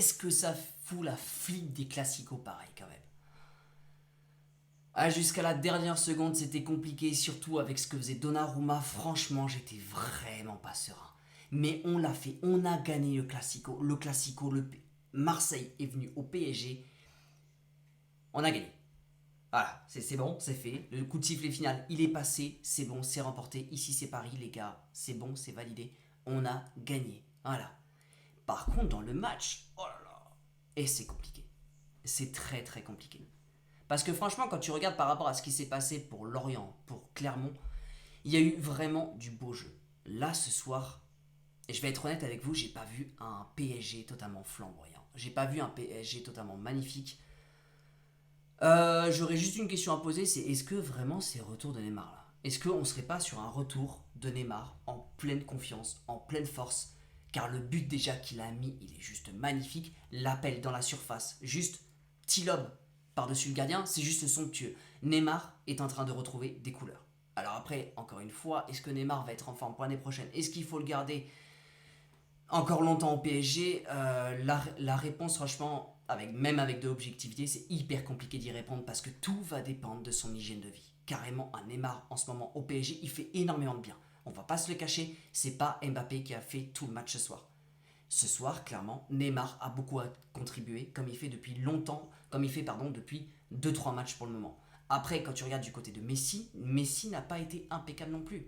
qu'est-ce que ça fout la flic des classicos pareil quand même. Ah, jusqu'à la dernière seconde, c'était compliqué, surtout avec ce que faisait Donnarumma. Franchement, j'étais vraiment pas serein. Mais on l'a fait, on a gagné le Classico. Le Classico, Marseille est venu au PSG. On a gagné. Voilà, c'est bon, c'est fait. Le coup de sifflet final, il est passé. C'est bon, c'est remporté. Ici, c'est Paris, les gars. C'est bon, c'est validé. On a gagné. Voilà. Par contre, dans le match, oh là là. Et c'est compliqué. C'est très très compliqué. Parce que franchement, quand tu regardes par rapport à ce qui s'est passé pour Lorient, pour Clermont, il y a eu vraiment du beau jeu. Là, ce soir, et je vais être honnête avec vous, j'ai pas vu un PSG totalement flamboyant. J'ai pas vu un PSG totalement magnifique. J'aurais juste une question à poser, c'est est-ce que vraiment c'est le retour de Neymar là? Est-ce qu'on serait pas sur un retour de Neymar en pleine confiance, en pleine force? Car le but déjà qu'il a mis, il est juste magnifique. L'appel dans la surface, juste petit lob par-dessus le gardien, c'est juste somptueux. Neymar est en train de retrouver des couleurs. Alors après, encore une fois, est-ce que Neymar va être en forme pour l'année prochaine? Est-ce qu'il faut le garder encore longtemps au PSG? La réponse, franchement, même avec de l'objectivité, c'est hyper compliqué d'y répondre parce que tout va dépendre de son hygiène de vie. Carrément, un Neymar en ce moment au PSG, il fait énormément de bien. On va pas se le cacher, c'est pas Mbappé qui a fait tout le match ce soir. Ce soir, clairement, Neymar a beaucoup contribué, comme il fait depuis longtemps, comme il fait depuis 2-3 matchs pour le moment. Après, quand tu regardes du côté de Messi, Messi n'a pas été impeccable non plus.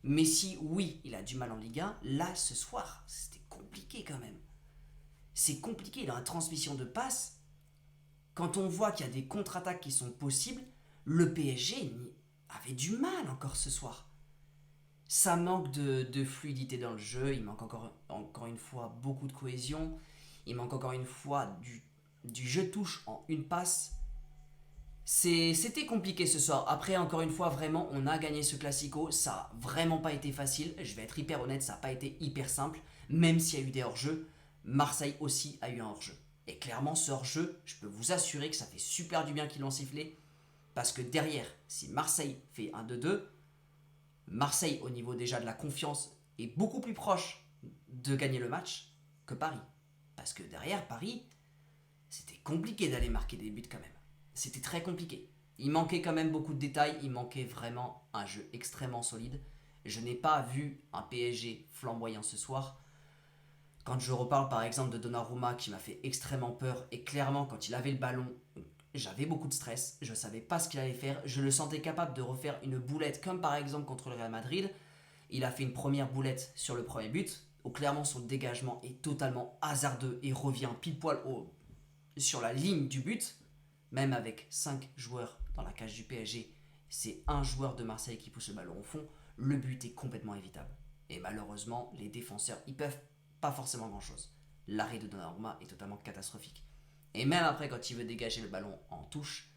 Messi, oui, il a du mal en Ligue 1. Là, ce soir, c'était compliqué quand même. C'est compliqué dans la transmission de passes. Quand on voit qu'il y a des contre-attaques qui sont possibles, le PSG avait du mal encore ce soir. Ça manque de fluidité dans le jeu, il manque encore une fois beaucoup de cohésion, il manque encore une fois du jeu de touche en une passe. C'était compliqué ce soir. Après, encore une fois, vraiment, on a gagné ce Classico. Ça n'a vraiment pas été facile. Je vais être hyper honnête, ça n'a pas été hyper simple. Même s'il y a eu des hors-jeux, Marseille aussi a eu un hors-jeu. Et clairement, ce hors-jeu, je peux vous assurer que ça fait super du bien qu'ils l'ont sifflé. Parce que derrière, si Marseille fait un 2-2, Marseille, au niveau déjà de la confiance, est beaucoup plus proche de gagner le match que Paris. Parce que derrière, Paris, c'était compliqué d'aller marquer des buts quand même. C'était très compliqué. Il manquait quand même beaucoup de détails, il manquait vraiment un jeu extrêmement solide. Je n'ai pas vu un PSG flamboyant ce soir. Quand je reparle par exemple de Donnarumma qui m'a fait extrêmement peur, et clairement quand il avait le ballon, j'avais beaucoup de stress, je ne savais pas ce qu'il allait faire, je le sentais capable de refaire une boulette comme par exemple contre le Real Madrid. Il a fait une première boulette sur le premier but, où clairement son dégagement est totalement hasardeux et revient pile poil sur la ligne du but. Même avec 5 joueurs dans la cage du PSG, c'est un joueur de Marseille qui pousse le ballon au fond, le but est complètement évitable. Et malheureusement, les défenseurs, ils peuvent pas forcément grand chose. L'arrêt de Donnarumma est totalement catastrophique. Et même après, quand il veut dégager le ballon en touche,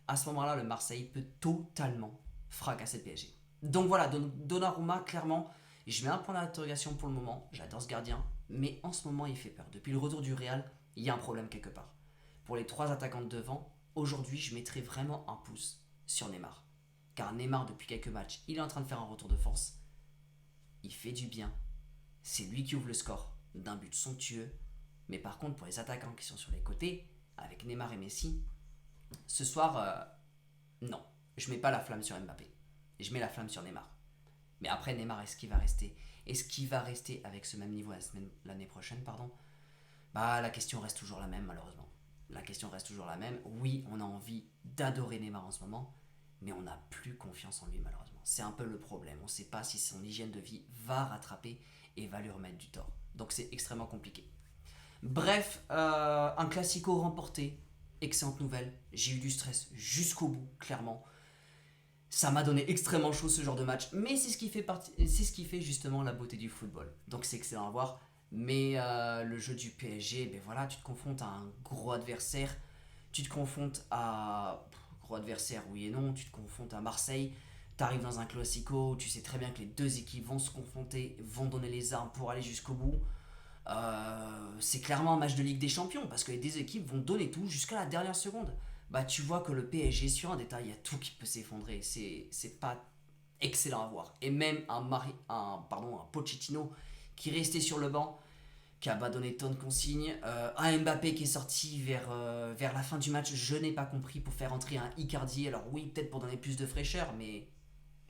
à ce moment-là, le Marseille peut totalement fracasser le PSG. Donc voilà, Donnarumma, clairement, je mets un point d'interrogation pour le moment. J'adore ce gardien, mais en ce moment, il fait peur. Depuis le retour du Real, il y a un problème quelque part. Pour les 3 attaquants de devant, aujourd'hui, je mettrai vraiment un pouce sur Neymar. Car Neymar, depuis quelques matchs, il est en train de faire un retour de force. Il fait du bien. C'est lui qui ouvre le score d'un but somptueux. Mais par contre, pour les attaquants qui sont sur les côtés, avec Neymar et Messi, ce soir, non. Je mets pas la flamme sur Mbappé. Je mets la flamme sur Neymar. Mais après, Neymar, est-ce qu'il va rester? Est-ce qu'il va rester avec ce même niveau l'année prochaine, pardon? Bah, la question reste toujours la même, malheureusement. La question reste toujours la même. Oui, on a envie d'adorer Neymar en ce moment, mais on n'a plus confiance en lui, malheureusement. C'est un peu le problème. On ne sait pas si son hygiène de vie va rattraper et va lui remettre du tort. Donc c'est extrêmement compliqué. Bref, un classico remporté. Excellente nouvelle. J'ai eu du stress jusqu'au bout, clairement. Ça m'a donné extrêmement chaud ce genre de match, mais c'est ce qui fait justement la beauté du football. Donc c'est excellent à voir. Mais le jeu du PSG, ben voilà, tu te confrontes à un gros adversaire, tu te confrontes à gros adversaire, oui et non, tu te confrontes à Marseille, tu arrives dans un classico, tu sais très bien que les deux équipes vont se confronter, vont donner les armes pour aller jusqu'au bout. C'est clairement un match de Ligue des Champions parce que les deux équipes vont donner tout jusqu'à la dernière seconde. Bah tu vois que le PSG sur un détail, il y a tout qui peut s'effondrer. C'est pas excellent à voir. Et même un Pochettino qui restait sur le banc, qui a donné tant de consignes. Un Mbappé qui est sorti vers la fin du match, je n'ai pas compris, pour faire entrer un Icardi. Alors oui, peut-être pour donner plus de fraîcheur, mais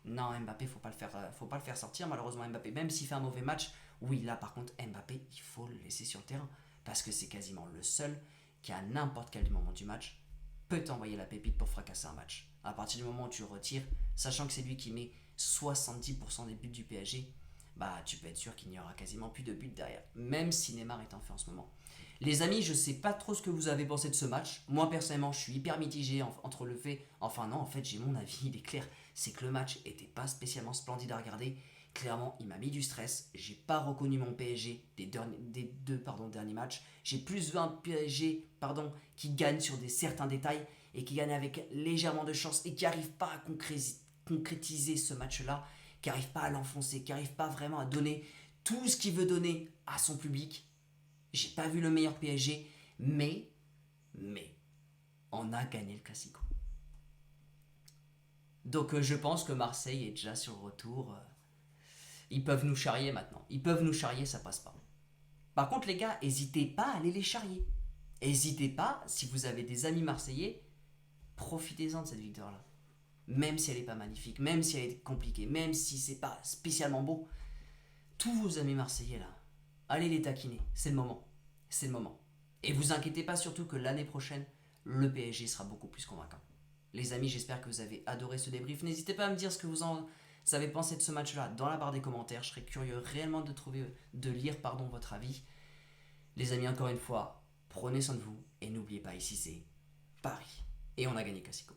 non, Mbappé, faut pas le faire sortir malheureusement Mbappé. Même s'il fait un mauvais match, oui, là par contre, Mbappé, il faut le laisser sur le terrain. Parce que c'est quasiment le seul qui, à n'importe quel moment du match, peut t'envoyer la pépite pour fracasser un match. À partir du moment où tu le retires, sachant que c'est lui qui met 70% des buts du PSG, bah tu peux être sûr qu'il n'y aura quasiment plus de buts derrière, même si Neymar est en feu en ce moment. Les amis, je sais pas trop ce que vous avez pensé de ce match. Moi personnellement, je suis hyper mitigé entre le fait, enfin non, en fait j'ai mon avis, il est clair, c'est que le match était pas spécialement splendide à regarder. Clairement, il m'a mis du stress. J'ai pas reconnu mon PSG des deux derniers matchs. J'ai plus vu un PSG qui gagne sur certains détails et qui gagne avec légèrement de chance et qui n'arrive pas à concrétiser ce match-là, qui n'arrive pas à l'enfoncer, qui n'arrive pas vraiment à donner tout ce qu'il veut donner à son public. J'ai pas vu le meilleur PSG, mais, on a gagné le Classico. Donc je pense que Marseille est déjà sur le retour. Ils peuvent nous charrier maintenant. Ils peuvent nous charrier, ça passe pas. Par contre, les gars, n'hésitez pas à aller les charrier. N'hésitez pas, si vous avez des amis marseillais, profitez-en de cette victoire-là. Même si elle n'est pas magnifique, même si elle est compliquée, même si c'est pas spécialement beau, tous vos amis marseillais là, allez les taquiner. C'est le moment. C'est le moment. Et vous inquiétez pas surtout que l'année prochaine, le PSG sera beaucoup plus convaincant. Les amis, j'espère que vous avez adoré ce débrief. N'hésitez pas à me dire ce que vous avez pensé de ce match-là dans la barre des commentaires. Je serais curieux réellement de lire votre avis. Les amis, encore une fois, prenez soin de vous et n'oubliez pas, ici c'est Paris. Et on a gagné Classico.